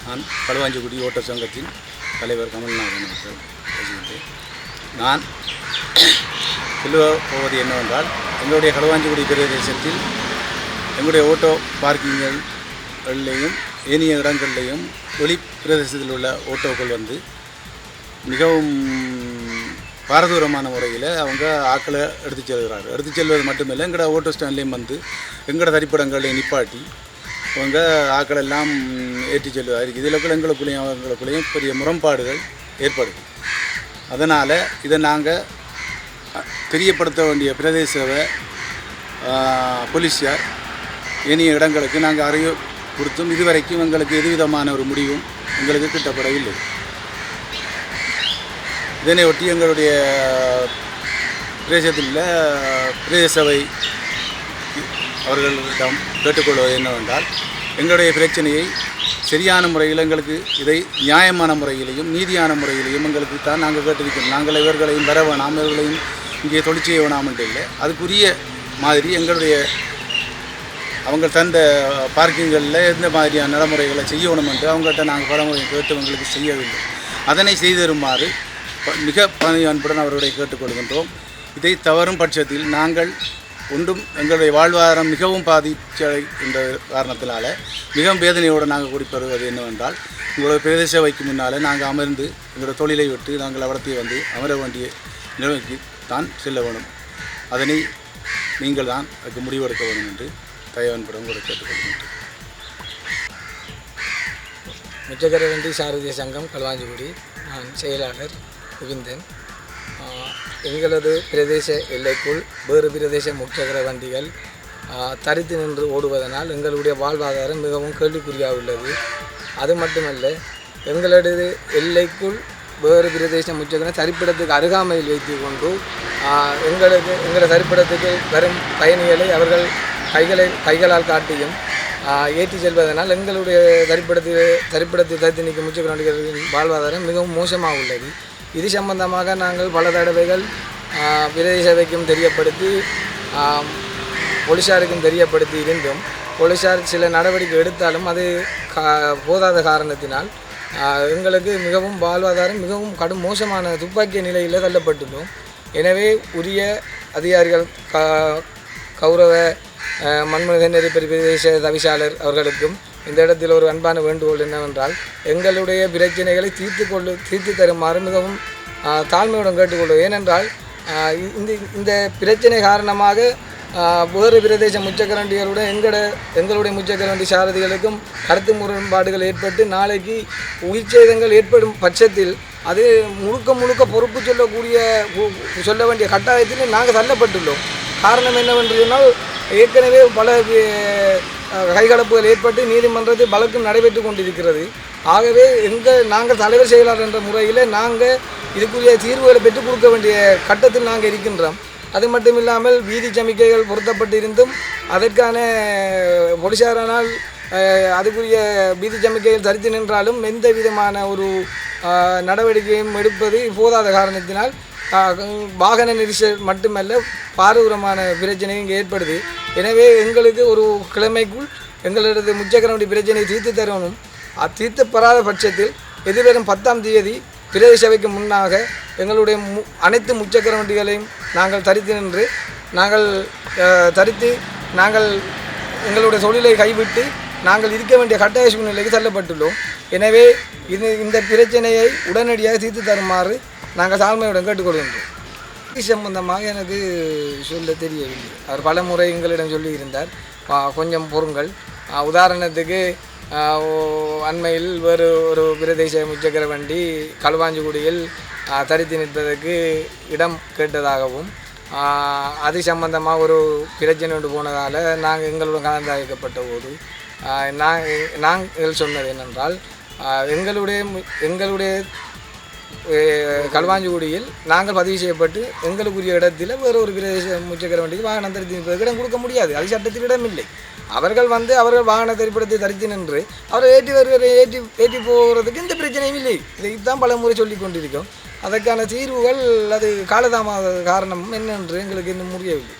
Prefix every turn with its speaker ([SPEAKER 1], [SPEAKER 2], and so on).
[SPEAKER 1] நான் களுவாஞ்சிக்குடி ஓட்ட சங்கத்தின் தலைவர் கமல்நாதன் அவர்கள் பேசுகின்றேன். நான் சொல்ல போவது என்னவென்றால், எங்களுடைய களுவாஞ்சிக்குடி பிரதேசத்தில் எங்களுடைய ஓட்டோ பார்க்கிங்கள்லேயும் ஏனைய இடங்கள்லேயும் வெளி பிரதேசத்தில் உள்ள ஓட்டோக்கள் வந்து மிகவும் பாரதூரமான முறையில் அவங்க ஆக்களை எடுத்து செல்கிறார்கள். எடுத்து செல்வது மட்டுமில்லை, எங்களோட ஓட்டோ ஸ்டாண்ட்லேயும் வந்து எங்களோட தரிப்படங்களையும் நிப்பாட்டி அவங்க ஆக்களெல்லாம் ஏற்றி செல்வதாக இதில் எங்களுக்குள்ளேயும் அவங்களுக்குள்ளேயும் பெரிய முரண்பாடுகள் ஏற்படுது. அதனால் இதை நாங்கள் தெரியப்படுத்த வேண்டிய பிரதேச போலீஸார் ஏனைய இடங்களுக்கு நாங்கள் அறிவு கொடுத்தும் இதுவரைக்கும் எங்களுக்கு எதுவிதமான ஒரு முடிவும் எங்களுக்கு கிட்டப்படவில்லை. இதனை ஒட்டி எங்களுடைய பிரதேசத்தில் பிரதேச சபை அவர்களிடம் கேட்டுக்கொள்வது என்னவென்றால், எங்களுடைய பிரச்சனையை சரியான முறையில் எங்களுக்கு இதை நியாயமான முறையிலையும் நீதியான முறையிலையும் எங்களுக்கு தான் நாங்கள் கேட்டிருக்கிறோம். நாங்கள் இவர்களையும் வர வேணாம், இவர்களையும் இங்கே தொழிற்சிய வேணாம்ன்ட்டு இல்லை, அதுக்குரிய மாதிரி எங்களுடைய அவங்க தந்த பார்க்கிங்களில் எந்த மாதிரியான நடைமுறைகளை செய்யணும் என்று அவங்கள்ட்ட நாங்கள் பலமுறை கேட்டு எங்களுக்கு செய்யவில்லை. அதனை செய்தருமாறு மிக பணியன்புடன் அவர்களை கேட்டுக்கொள்கின்றோம். இதை தவறும் பட்சத்தில் நாங்கள் ஒன்றும் எங்களுடைய வாழ்வாதாரம் மிகவும் பாதிச்சடை என்ற காரணத்தினால மிகவும் வேதனையோடு நாங்கள் குறிப்பிடுவது என்னவென்றால், உங்களுடைய பிரதேச சபைக்கு முன்னால் நாங்கள் அமர்ந்து எங்களுடைய தொழிலை விட்டு நாங்கள் அவரத்தை வந்து அமர வேண்டிய நிலைமைக்கு தான் செல்ல வேணும். அதனை நீங்கள் தான் அதுக்கு முடிவெடுக்க வேண்டும் என்று தயவன்புடன் கூட கேட்டுக்கொள்கின்றேன்.
[SPEAKER 2] முச்சக்கரவண்டி சாரதிய சங்கம் களுவாஞ்சிக்குடி. நான் செயலாளர் குவிந்தன். எங்களது பிரதேச எல்லைக்குள் வேறு பிரதேச முச்சக்கர வண்டிகள் தரித்து நின்று ஓடுவதனால் எங்களுடைய வாழ்வாதாரம் மிகவும் கேள்விக்குறியாக உள்ளது. அது மட்டுமல்ல, எங்களது எல்லைக்குள் வேறு பிரதேச முச்சக்கர தரிப்பிடத்துக்கு அருகாமையில் வைத்து கொண்டு எங்களது தரிப்பிடத்துக்கு வரும் பயணிகளை அவர்கள் கைகளால் காட்டியும் ஏற்றி செல்வதனால் எங்களுடைய தரிப்பிடத்தை தரித்து நிற்கும் முச்சக்கர வண்டிகளின் வாழ்வாதாரம் மிகவும் மோசமாக உள்ளது. இது சம்பந்தமாக நாங்கள் பல தடவைகள் பிரதேச சபைக்கும் தெரியப்படுத்தி போலீஸாருக்கும் தெரியப்படுத்தி இருந்தும் போலீஸார் சில நடவடிக்கை எடுத்தாலும் அது போதாத காரணத்தினால் எங்களுக்கு மிகவும் வாழ்வாதாரம் மிகவும் கடும் மோசமான துப்பாக்கிய நிலையில் தள்ளப்பட்டுள்ளோம். எனவே உரிய அதிகாரிகள் கௌரவ மன்மோகன் பிரதேச தவிசாளர் அவர்களுக்கும் இந்த இடத்தில் ஒரு அன்பான வேண்டுகோள் என்னவென்றால், எங்களுடைய பிரச்சனைகளை தீர்த்து தருமாறு மிகவும் தாழ்மையுடன் கேட்டுக்கொள்வோம். ஏனென்றால் இந்த பிரச்சனை காரணமாக வேறு பிரதேச முச்சக்கரண்டிகளுடன் எங்களுடைய முச்சக்கரண்டி சாரதிகளுக்கும் கருத்து முரண்பாடுகள் ஏற்பட்டு நாளைக்கு உயிர் சேதங்கள் ஏற்படும் பட்சத்தில் அது முழுக்க பொறுப்பு சொல்ல வேண்டிய கட்டாயத்தில் நாங்கள் தள்ளப்பட்டுள்ளோம். காரணம் என்னவென்று சொன்னால், ஏற்கனவே பல கைகலப்புகள் ஏற்பட்டு நீதிமன்றத்தில் வழக்கும் நடைபெற்று கொண்டிருக்கிறது. ஆகவே நாங்கள் தலைவர் செயலாளர் என்ற முறையில் நாங்கள் இதுக்குரிய தீர்வுகளை பெற்றுக் கொடுக்க வேண்டிய கட்டத்தில் நாங்கள் இருக்கின்றோம். அது மட்டும் இல்லாமல் வீதி சமிக்கைகள் பொருத்தப்பட்டிருந்தும் அதற்கான போலீசாரானால் அதுக்குரிய வீதி சமிக்கைகள் தரித்து நின்றாலும் எந்த விதமான ஒரு நடவடிக்கையும் எடுப்பது போதாத காரணத்தினால் வாகன நெரிசல் மட்டுமல்ல பாரதூரமான பிரச்சனை இங்கே ஏற்படுது. எனவே எங்களுக்கு ஒரு கிழமைக்குள் எங்களது முச்சக்கர பிரச்சனையை தீர்த்து தரணும். தீர்த்தப்படாத பட்சத்தில் எதிர்வரும் 10ஆம் தேதி பிரதேச சபைக்கு முன்னாக எங்களுடைய அனைத்து முச்சக்கர வண்டிகளையும் நாங்கள் தரித்து நின்று நாங்கள் எங்களுடைய தொழிலை கைவிட்டு நாங்கள் இருக்க வேண்டிய கட்டாய சூழ்நிலைக்கு தள்ளப்பட்டுள்ளோம். எனவே இந்த பிரச்சனையை உடனடியாக தீர்த்து தருமாறு நாங்கள் தாழ்மையுடன் கேட்டுக்கொள்கின்றோம். சம்பந்தமாக எனக்கு சொல்ல தெரியவில்லை. அவர் பல முறை எங்களிடம் சொல்லியிருந்தார். கொஞ்சம் பொருங்கள், உதாரணத்துக்கு அண்மையில் வேறு ஒரு பிரதேச முச்சக்கர வண்டி களுவாஞ்சிக்குடியில் தரித்து நிற்பதற்கு இடம் கேட்டதாகவும் அது சம்பந்தமாக ஒரு பிரச்சனை ஒன்று போனதால் நாங்கள் எங்களுடன் கலந்தாய்க்கப்பட்ட போது நாங்கள் சொன்னது என்னென்றால், எங்களுடைய களுவாஞ்சிக்குடியில் நாங்கள் பதிவு செய்யப்பட்டு எங்களுக்குரிய இடத்தில் வேறு ஒரு பிரதேச முச்சக்கர வண்டிக்கு வாகனம் தரித்து நிற்பதற்கு இடம் கொடுக்க முடியாது. அது சட்டத்தில் இடமில்லை. அவர்கள் வாகன தரிப்பிடத்தை தரித்து நின்று அவர்கள் ஏற்றி போகிறதுக்கு இந்த பிரச்சனையும் இல்லை. இதைத்தான் பல முறை சொல்லி கொண்டிருக்கோம். அதற்கான தீர்வுகள் அது காலதாமத காரணம் என்னென்று எங்களுக்கு இன்னும் முடியவில்லை.